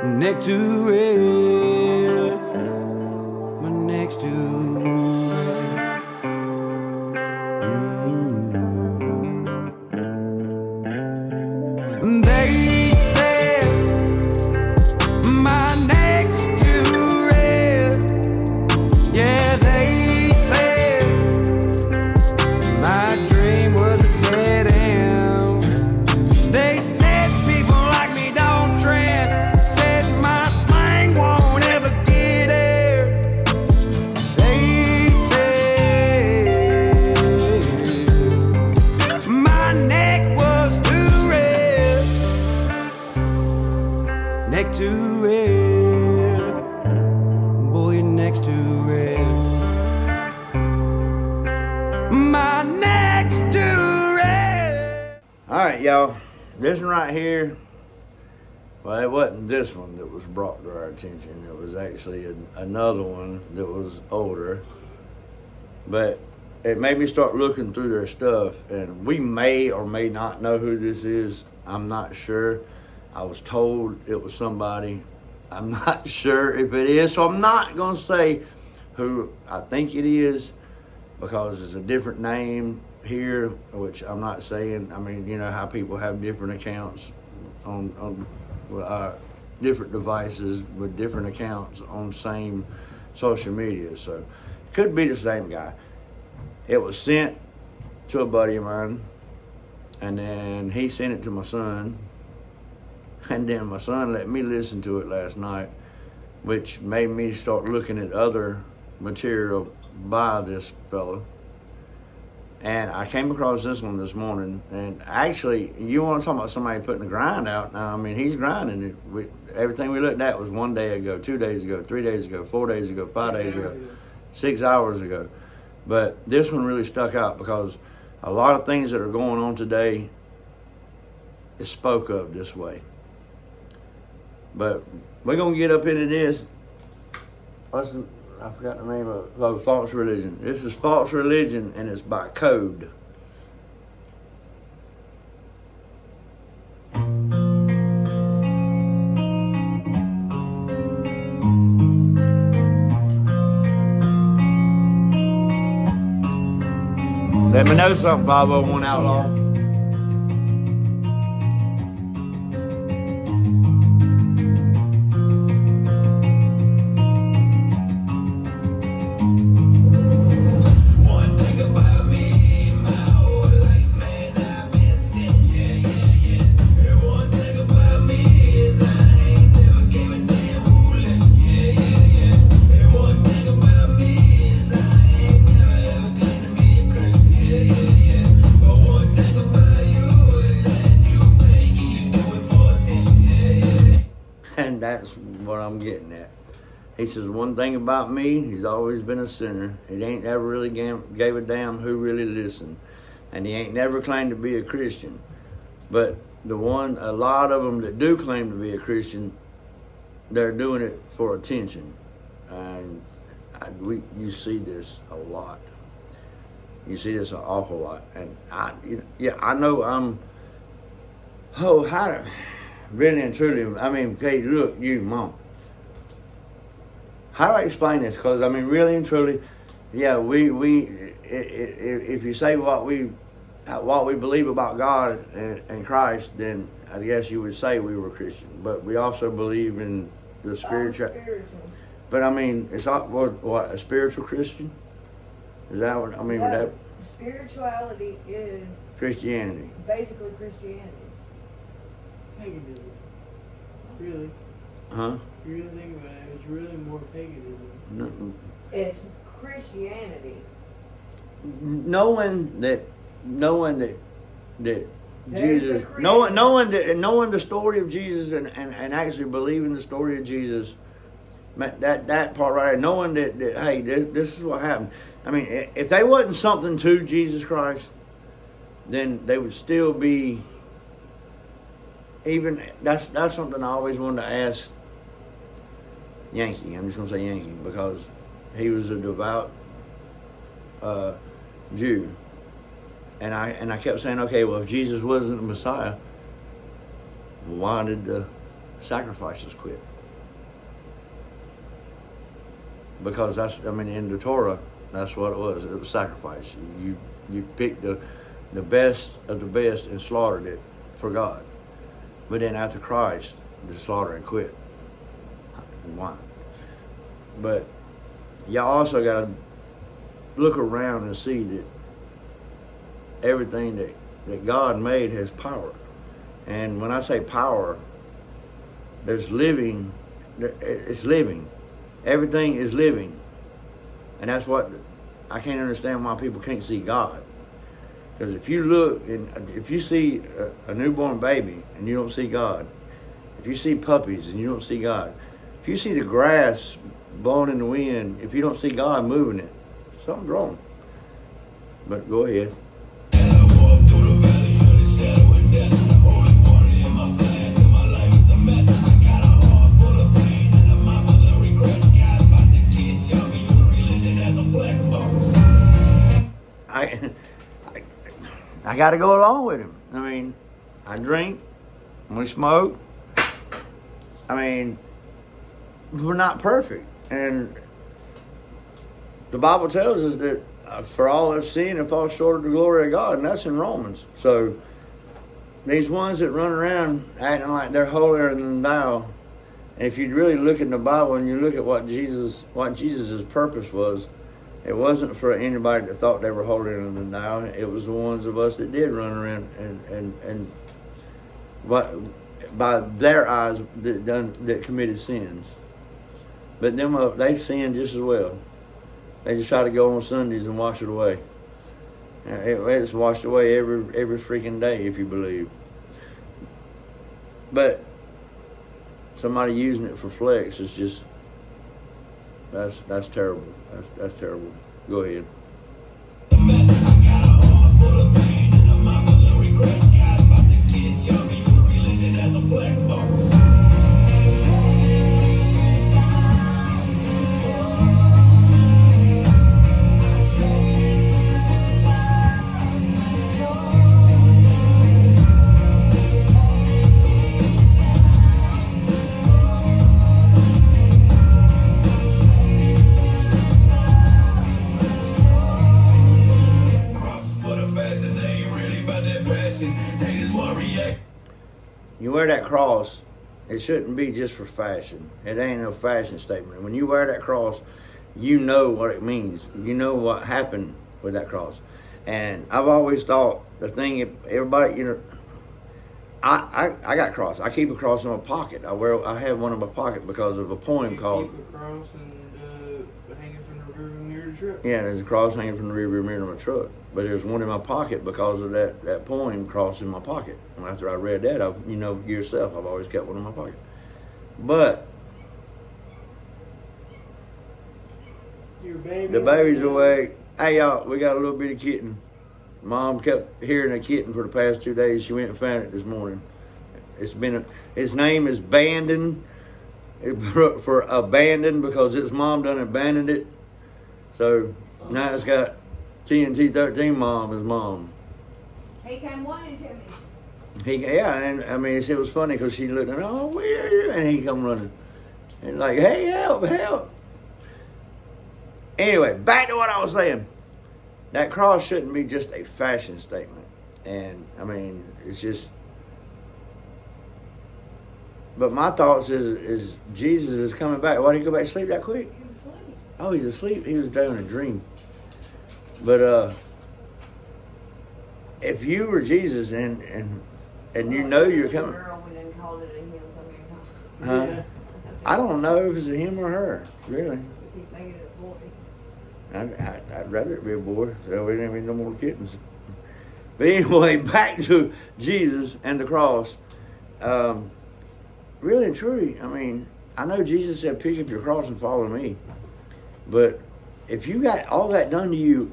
neck to red, my neck's too red. They said my neck's too red. Yeah, they said my dream was a dead end. They said people like me don't trend. Said my slang won't ever get there. They said my neck was too red. Neck too red. Boy, your neck's too red. My neck's too red. Alright, y'all. This one right here, well, it wasn't this one that was brought to our attention. It was actually another one that was older. But it made me start looking through their stuff, and we may or may not know who this is. I'm not sure. I was told it was somebody. I'm not sure if it is, so I'm not going to say who I think it is, because it's a different name here, which I'm not saying. I mean, you know how people have different accounts on different devices with different accounts on same social media. So it could be the same guy. It was sent to a buddy of mine, and then he sent it to my son, and then my son let me listen to it last night, which made me start looking at other material by this fellow. And I came across this one this morning, and actually, you want to talk about somebody putting the grind out. Now, I mean, he's grinding it. Everything we looked at was 1 day ago, 2 days ago, 3 days ago, 4 days ago, 5 days ago, 6 hours ago. But this one really stuck out because a lot of things that are going on today is spoke of this way. But we're going to get up into this. I forgot the name of it. False Religion. This is False Religion, and it's by Code. Let me know something, 501 Outlaw. And that's what I'm getting at. He says, one thing about me, he's always been a sinner. He ain't ever really gave a damn who really listened. And he ain't never claimed to be a Christian. But a lot of them that do claim to be a Christian, they're doing it for attention. And you see this a lot. You see this an awful lot. And I know really and truly, I mean, okay, look, you, Mom. How do I explain this? Because, I mean, really and truly, yeah, if you say what we believe about God and Christ, then I guess you would say we were Christian. But we also believe in the spiritual. But, I mean, it's what a spiritual Christian? Is that what, I mean? No, spirituality is Christianity. basically Christianity. Paganism. Really? Huh? If you really think about it, it's really more paganism. No. It's Christianity. Knowing that There's Jesus, the knowing the story of Jesus and actually believing the story of Jesus, that part right there, knowing that hey, this is what happened. I mean, if they wasn't something to Jesus Christ, then they would still be. Even that's something I always wanted to ask Yankee. I'm just gonna say Yankee because he was a devout Jew, and I kept saying, okay, well, if Jesus wasn't the Messiah, why did the sacrifices quit? because in the Torah, that's what it was. It was sacrifice. You picked the best of the best and slaughtered it for God. But then after Christ, the slaughtering quit. Why? But y'all also got to look around and see that everything that God made has power. And when I say power, there's living, it's living. Everything is living. And that's what, I can't understand why people can't see God. Because if you look, and if you see a newborn baby and you don't see God, if you see puppies and you don't see God, if you see the grass blowing in the wind, if you don't see God moving it, something's wrong. But go ahead. I got to go along with him. I mean, I drink, we smoke. I mean, we're not perfect. And the Bible tells us that for all have sinned and fall short of the glory of God, and that's in Romans. So these ones that run around acting like they're holier than thou, and if you really look in the Bible and you look at what Jesus' purpose was, it wasn't for anybody that thought they were holier than thou. It was the ones of us that did run around and by their eyes that committed sins. But them they sinned just as well. They just try to go on Sundays and wash it away. It's washed away every freaking day, if you believe. But somebody using it for flex is just, that's terrible. That's terrible. Go ahead. You wear that cross, it shouldn't be just for fashion. It ain't no fashion statement. When you wear that cross, you know what it means. You know what happened with that cross. And I've always thought the thing, everybody, I got a cross. I keep a cross in my pocket. I have one in my pocket because of a poem called. Keep a cross and hanging from the rearview mirror of the truck. Yeah, there's a cross hanging from the rearview mirror of my truck. But there's one in my pocket because of that poem, cross in my pocket. And after I read that, yourself, I've always kept one in my pocket. But Your baby. the baby's awake. Hey y'all, we got a little bitty kitten. Mom kept hearing a kitten for the past 2 days. She went and found it this morning. Its name is Bandon, for abandoned, because its mom done abandoned it. So now it's got TNT 13 mom as mom. He came wanting to me. It was funny because she looked at, oh, where are you? And he come running. And like, hey, help. Anyway, back to what I was saying. That cross shouldn't be just a fashion statement. And, it's just... But my thoughts is Jesus is coming back. Why did he go back to sleep that quick? He's asleep. Oh, he's asleep? He was having a dream. But, if you were Jesus and you know you're coming... Girl went and called it a him so Huh? many times. I don't know if it's a him or her, really. We keep making it a boy. I'd rather it be a boy, so we didn't have no more kittens. But anyway, back to Jesus and the cross. Really and truly, I know Jesus said, pick up your cross and follow me. But if you got all that done to you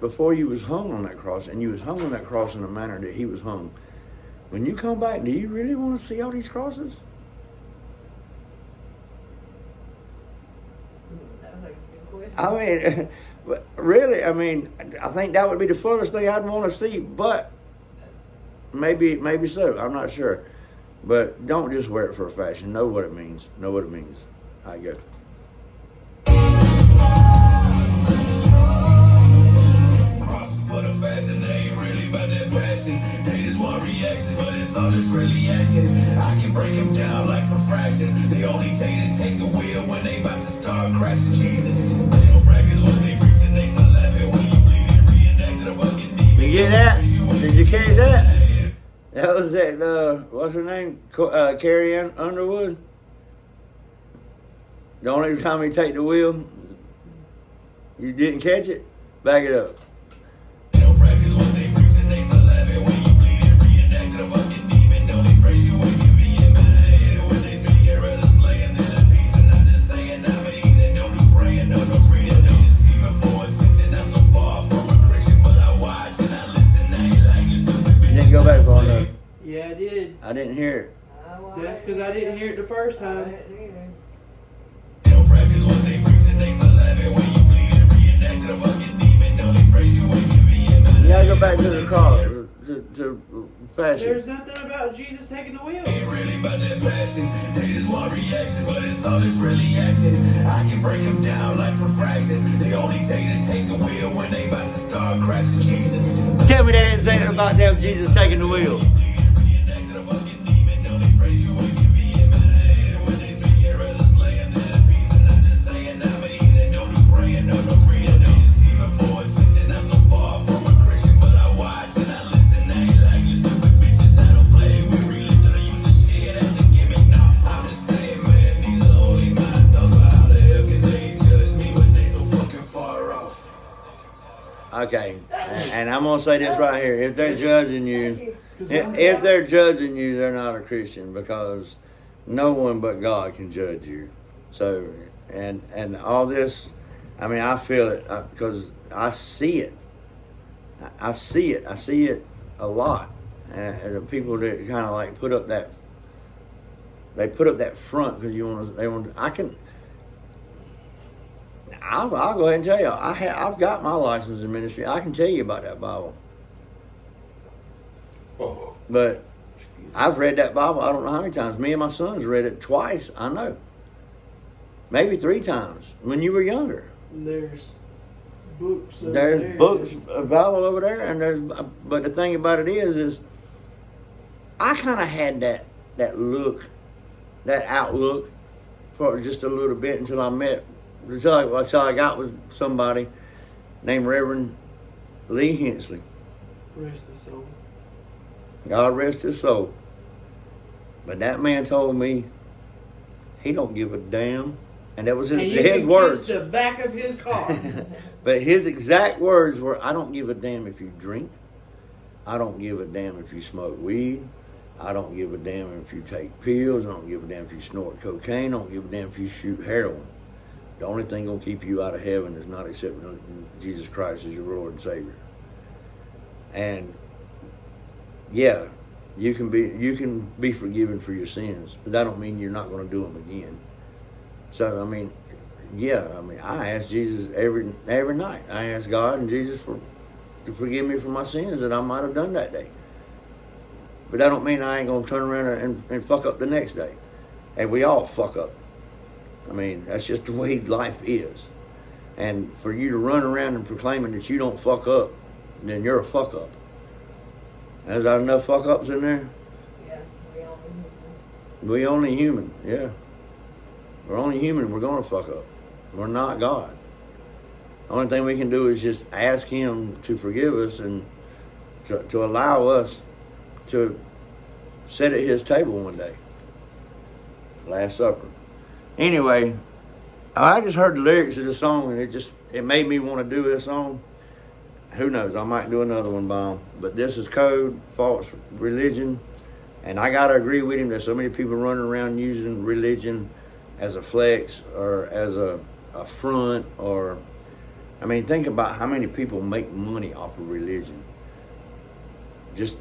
before you was hung on that cross, and you was hung on that cross in the manner that he was hung, when you come back, do you really want to see all these crosses? That was a good question. Really, I think that would be the furthest thing I'd want to see, but maybe so. I'm not sure. But don't just wear it for fashion. Know what it means. I go. for the fashion, they ain't really about that passion. They just want reaction, but it's all just really acting. I can break them down like some fractions. They only take the wheel when they about to start crashing. Jesus, they don't practice what they preach and they start laughing when you bleed and reenact the fucking demon. You get that? Did you catch that? That was that, what's her name? Carrie Ann Underwood? The only time he take the wheel, you didn't catch it? Back it up. They don't practice what they preach and they start laughing when you bleed and reenact the fucking demon. Don't they praise you when you be in my head when they speak it rather slaying than a piece. And I'm just saying I'm an heathen, don't do praying, no freedom. They deceiving for attention. I'm so far from a Christian, but I watch and I listen. I ain't like you stupid bitches. You didn't go back far enough. Yeah, I did. I didn't hear it. That's because I didn't hear it the first I time. didn't either. They don't practice what they preach and they start laughing when you bleed and reenact the fucking demon. Don't they praise you when you be in my You gotta go back to the cross, to fashion. There's nothing about Jesus taking the wheel. ain't really about that passion. They just want reaction, but it's all just really acting. I can break them down like some fractions. They only take the wheel when they about to start crashing. Jesus. Tell me they didn't say that about them Jesus taking the wheel. Reenact the fucking demon. Don't they praise you when you be in my head when they speak it rather slaying than a piece. And I'm just saying I'm an heathen. Don't do praying, no freedom. They deceiving for attention. I'm so far from a Christian, but I watch and I listen. I ain't like you stupid bitches. I don't play with religion. I use the shit as a gimmick. No, I'm just saying, man, these are only my thoughts. But how the hell can they judge me when they so fucking far off? Okay, and I'm gonna say this right here: if they're judging you, if they're judging you, they're not a Christian because no one but God can judge you. So, and all this, I mean, I feel it because I see it. I see it. I see it a lot. And the people that kind of like put up that, they put up that front because I'll go ahead and tell you, I've got my license in ministry. I can tell you about that Bible. But I've read that Bible, I don't know how many times. Me and my sons read it twice, I know. Maybe 3 times when you were younger. There's books. There's books, a Bible over there, and but the thing about it is I kind of had that outlook for just a little bit until I got with somebody named Reverend Lee Hensley. Rest his soul. God rest his soul. But that man told me he don't give a damn. And that was his words. The back of his car. But his exact words were, I don't give a damn if you drink. I don't give a damn if you smoke weed. I don't give a damn if you take pills. I don't give a damn if you snort cocaine. I don't give a damn if you shoot heroin. The only thing gonna keep you out of heaven is not accepting Jesus Christ as your Lord and Savior. And yeah, you can be forgiven for your sins, but that don't mean you're not gonna do them again. So I mean, I ask Jesus every night. I ask God and Jesus to forgive me for my sins that I might have done that day. But that don't mean I ain't gonna turn around and fuck up the next day. And we all fuck up. I mean, that's just the way life is. And for you to run around and proclaiming that you don't fuck up, then you're a fuck up. Is there enough fuck ups in there? Yeah, We only human, yeah. We're only human, we're gonna fuck up. We're not God. The only thing we can do is just ask Him to forgive us and to allow us to sit at His table one day. Last Supper. Anyway, I just heard the lyrics of the song and it made me want to do this song. Who knows, I might do another one by him. But this is Code, False Religion. And I gotta agree with him that so many people running around using religion as a flex or as a front or, I mean, think about how many people make money off of religion. Just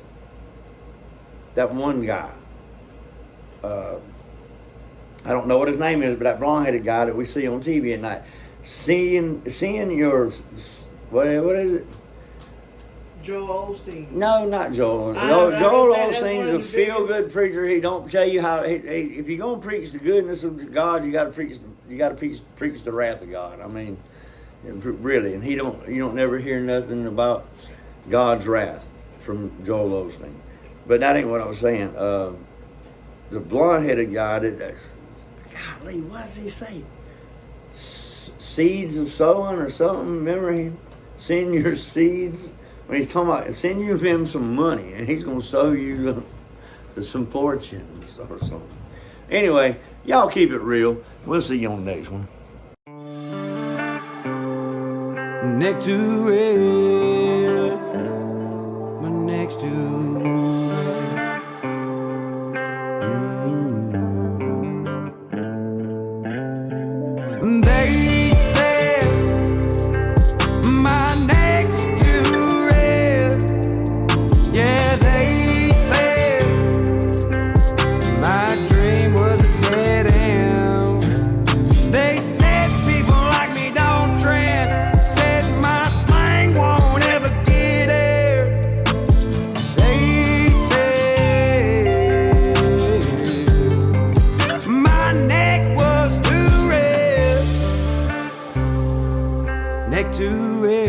that one guy, I don't know what his name is, but that blonde-headed guy that we see on TV at night, seeing your, what is it? Joel Osteen. No, not Joel. Joel Osteen's a feel-good preacher. He don't tell you how. If you're gonna preach the goodness of God, you got to preach the wrath of God. I mean, really. And you don't never hear nothing about God's Wrath from Joel Osteen. But that ain't what I was saying. The blonde-headed guy that, golly, what does he say? Seeds of sowing or something. Remember him? Send your seeds. When he's talking about, send you him some money, and he's going to sow you some fortunes or something. Anyway, y'all keep it real. We'll see you on the next one. Neck to red, my neck's too red. They said my neck's too red. Yeah, they said my dream was a dead end. They said people like me don't trend. Said my slang won't ever get there. They said my neck was too red. Neck too red.